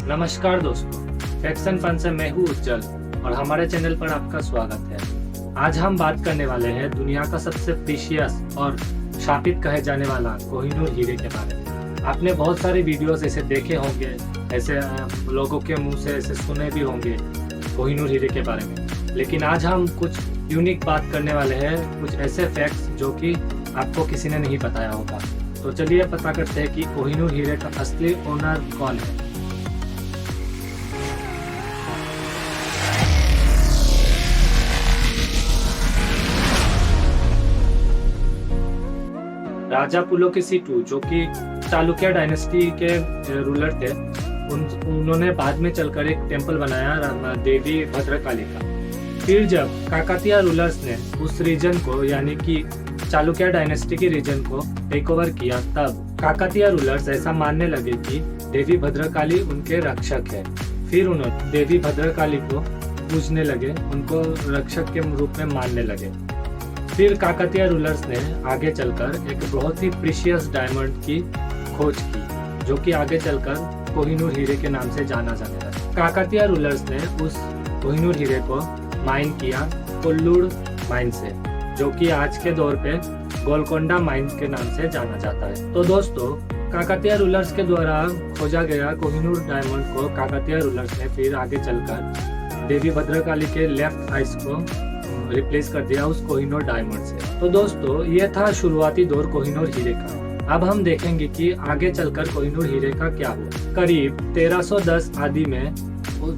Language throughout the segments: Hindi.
नमस्कार दोस्तों, फैक्शन फन से मैं हूँ उज्जवल और हमारे चैनल पर आपका स्वागत है। आज हम बात करने वाले हैं दुनिया का सबसे प्रीशियस और शापित कहे जाने वाला कोहिनूर हीरे के बारे में। आपने बहुत सारे वीडियोस ऐसे देखे होंगे, ऐसे लोगों के मुंह से ऐसे सुने भी होंगे कोहिनूर हीरे के बारे में, लेकिन आज हम कुछ यूनिक बात करने वाले हैं, कुछ ऐसे फैक्ट्स जो कि आपको किसी ने नहीं बताया होगा। तो चलिए पता करते हैं कि कोहिनूर हीरे का असली ओनर कौन है। राजा पुलकेशिन जो कि चालुक्य डायनेस्टी के रूलर थे, उन्होंने बाद में चलकर एक टेम्पल बनाया देवी भद्रकाली का। फिर जब काकतीय रूलर्स ने उस रीजन को यानी कि चालुक्य डायनेस्टी के रीजन को टेक ओवर किया, तब काकतीय रूलर्स ऐसा मानने लगे कि देवी भद्रकाली उनके रक्षक है। फिर उन्होंने देवी भद्रकाली को पूजने लगे, उनको रक्षक के रूप में मानने लगे। फिर काकतीय रूलर्स ने आगे चलकर एक बहुत ही प्रीशियस डायमंड की खोज की, जो कि आगे चलकर कोहिनूर हीरे के नाम से जाना जाने लगा। काकतीय रूलर्स ने उस कोहिनूर हीरे को माइन किया कोल्लूर माइन से, जो कि आज के दौर पे गोलकोंडा माइन के नाम से जाना जाता है। तो दोस्तों, काकतीय रूलर्स के द्वारा खोजा गया कोहिनूर डायमंड को काकतीय रूलर्स ने फिर आगे चलकर देवी भद्रकाली के लेफ्ट आइस को रिप्लेस कर दिया उस कोहिनूर डायमंड से। तो दोस्तों, ये था शुरुआती दौर कोहिनूर हीरे का। अब हम देखेंगे कि आगे चलकर कोहिनूर हीरे का क्या हुआ। करीब 1310 आदि में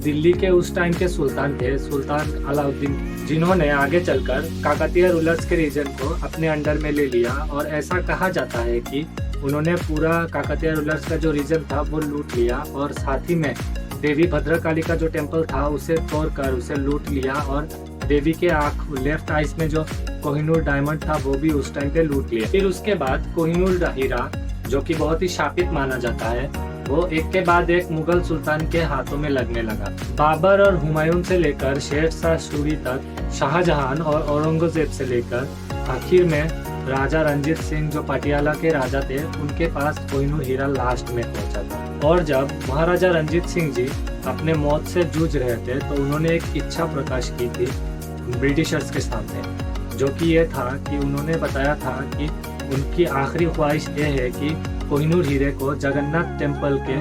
दिल्ली के उस टाइम के सुल्तान थे, सुल्तान अलाउद्दीन, जिन्होंने आगे चलकर काकतीय रूलर्स के रीजन को अपने अंडर में ले लिया। और ऐसा कहा जाता है कि उन्होंने पूरा काकतीय रूलर्स का जो रीजन था वो लूट लिया, और साथ ही में देवी भद्रकाली का जो टेम्पल था उसे तोड़कर उसे लूट लिया, और देवी के आँख लेफ्ट आइस में जो कोहिनूर डायमंड था वो भी उस टाइम पे लूट लिया। फिर उसके बाद कोहिनूर हीरा, जो कि बहुत ही शापित माना जाता है, वो एक के बाद एक मुगल सुल्तान के हाथों में लगने लगा। बाबर और हुमायूं से लेकर शेर शाह सूरी तक, शाहजहां और औरंगजेब से लेकर आखिर में राजा रंजीत सिंह जो पटियाला के राजा थे, उनके पास कोहिनूर हीरा लास्ट में पहुंचा था। और जब महाराजा रंजीत सिंह जी अपने मौत से जूझ रहे थे, तो उन्होंने एक इच्छा प्रकाश की थी ब्रिटिशर्स के सामने, जो कि ये था कि उन्होंने बताया था कि उनकी आखिरी ख्वाहिश ये है कि कोहिनूर हीरे को जगन्नाथ टेम्पल के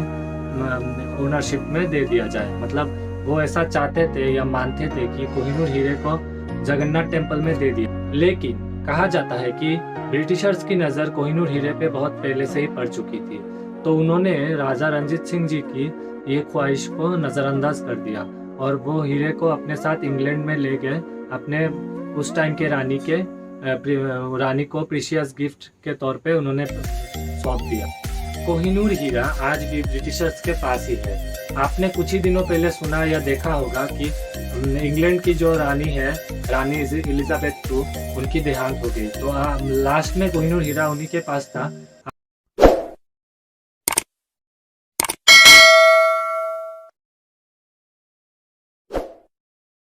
ओनरशिप में दे दिया जाए। मतलब वो ऐसा चाहते थे या मानते थे कि कोहिनूर हीरे को जगन्नाथ टेम्पल में दे दिया। लेकिन कहा जाता है कि ब्रिटिशर्स की नज़र कोहिनूर हीरे पे बहुत पहले से ही पड़ चुकी थी, तो उन्होंने राजा रंजीत सिंह जी की ये ख्वाहिश को नज़रअंदाज कर दिया, और वो हीरे को अपने साथ इंग्लैंड में ले गए, अपने उस टाइम के रानी को प्रीशियस गिफ्ट के तौर पे उन्होंने सौंप दिया। कोहिनूर हीरा आज भी ब्रिटिशर्स के पास ही है। आपने कुछ ही दिनों पहले सुना या देखा होगा कि इंग्लैंड की जो रानी है, रानी एलिजाबेथ II, उनकी देहांत हो गई। तो लास्ट में कोहिनूर हीरा उन्हीं के पास था।